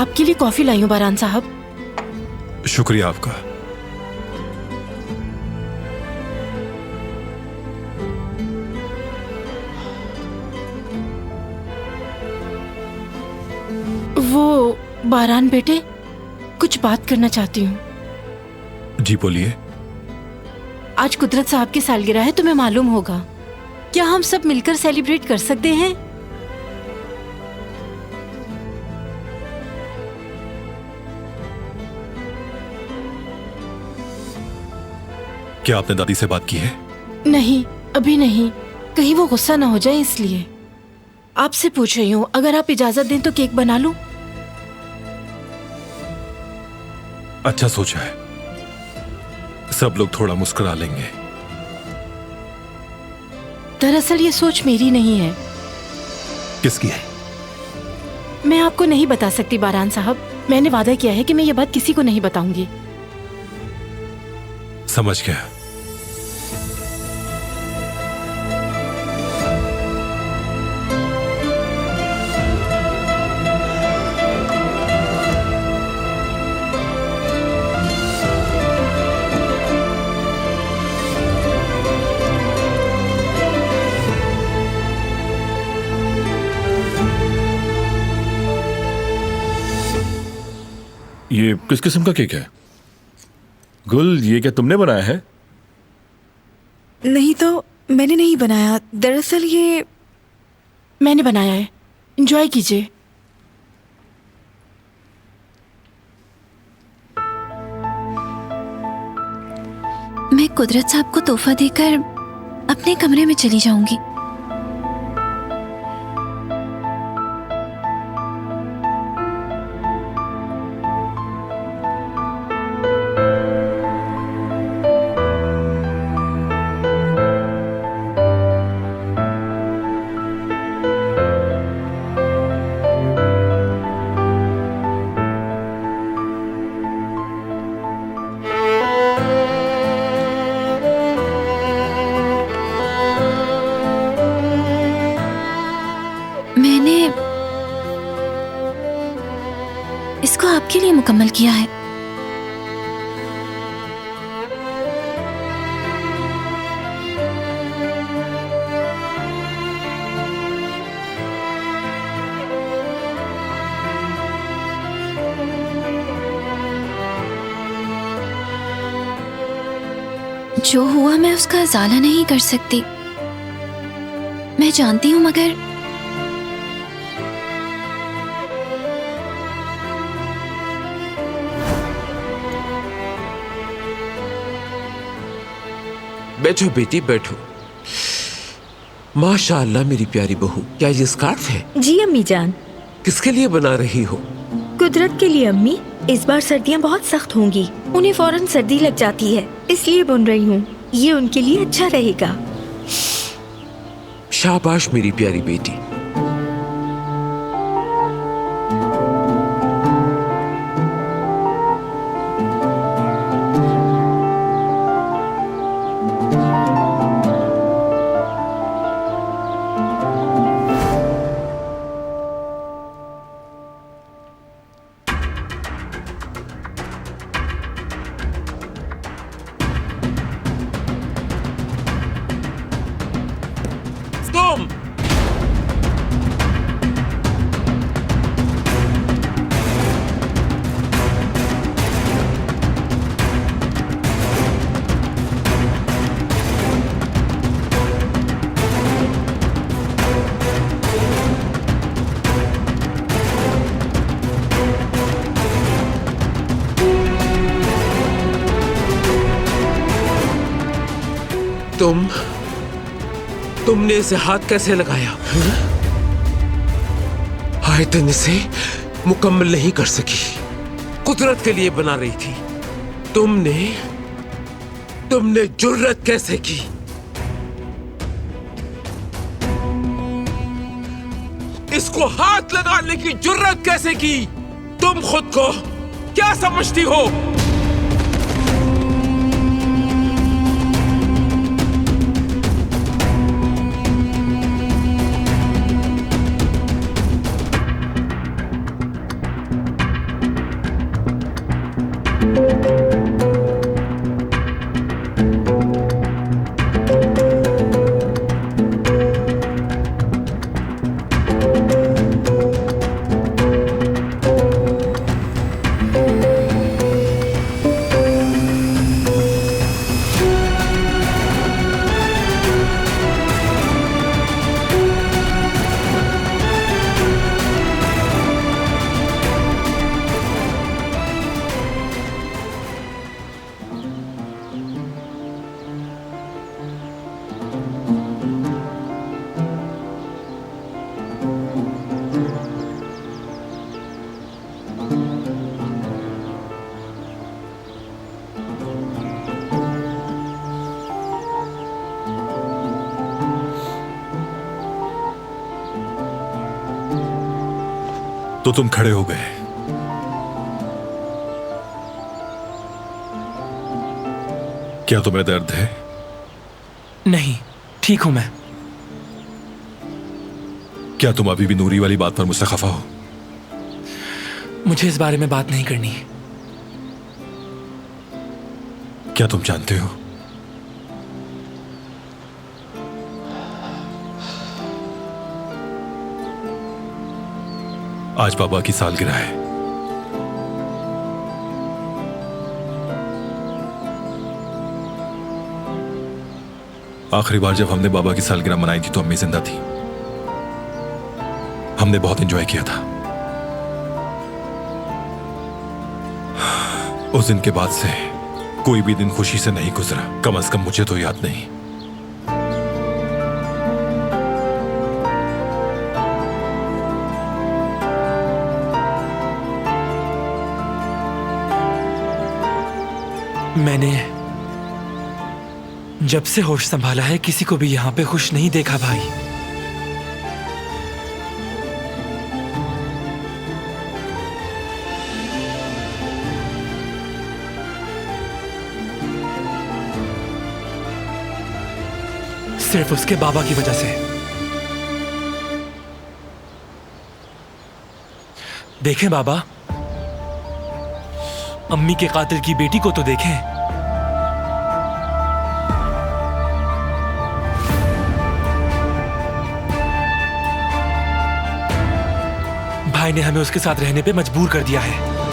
आपके लिए कॉफी लाई हूँ बारान साहब। शुक्रिया आपका। वो बारान बेटे, कुछ बात करना चाहती हूँ। जी बोलिए। आज कुदरत साहब की सालगिरह है, तुम्हें मालूम होगा। क्या हम सब मिलकर सेलिब्रेट कर सकते हैं? क्या आपने दादी से बात की है? नहीं, अभी नहीं। कहीं वो गुस्सा ना हो जाए इसलिए आपसे पूछ रही हूँ। अगर आप इजाजत दें तो केक बना लूं? अच्छा सोचा है, सब लोग थोड़ा मुस्कुरा लेंगे। दरअसल ये सोच मेरी नहीं है। किसकी है? मैं आपको नहीं बता सकती बारान साहब। मैंने वादा किया है कि मैं ये बात किसी को नहीं बताऊंगी। समझ गया। ये किस किस्म का केक है? गुल, ये क्या तुमने बनाया है? नहीं तो मैंने नहीं बनाया। दरअसल ये मैंने बनाया है, एंजॉय कीजिए। मैं कुदरत साहब को तोहफा देकर अपने कमरे में चली जाऊंगी। मैंने इसको आपके लिए मुकम्मल किया है। जो हुआ मैं उसका इजाला नहीं कर सकती, मैं जानती हूं, मगर बैठो बेटी बैठो। माशाअल्लाह मेरी प्यारी बहू, क्या ये स्कार्फ है? जी अम्मी जान। किसके लिए बना रही हो? कुदरत के लिए अम्मी। इस बार सर्दियाँ बहुत सख्त होंगी, उन्हें फौरन सर्दी लग जाती है, इसलिए बुन रही हूँ। ये उनके लिए अच्छा रहेगा। शाबाश मेरी प्यारी बेटी। तुम तुमने इसे हाथ कैसे लगाया? आयतन इसे मुकम्मल नहीं कर सकी, कुदरत के लिए बना रही थी। तुमने जुर्रत कैसे की? इसको हाथ लगाने की जुर्रत कैसे की? तुम खुद को क्या समझती हो? तो तुम खड़े हो गए। क्या तुम्हें दर्द है? नहीं, ठीक हूं मैं। क्या तुम अभी भी नूरी वाली बात पर मुझसे खफा हो? मुझे इस बारे में बात नहीं करनी। क्या तुम जानते हो आज बाबा की सालगिरह है। आखिरी बार जब हमने बाबा की सालगिरह मनाई थी तो अम्मी जिंदा थी। हमने बहुत एंजॉय किया था। उस दिन के बाद से कोई भी दिन खुशी से नहीं गुजरा, कम से कम मुझे तो याद नहीं। मैंने जब से होश संभाला है किसी को भी यहां पे खुश नहीं देखा भाई। सिर्फ उसके बाबा की वजह से। देखें बाबा, अम्मी के कातिल की बेटी को तो देखें। भाई ने हमें उसके साथ रहने पे मजबूर कर दिया है।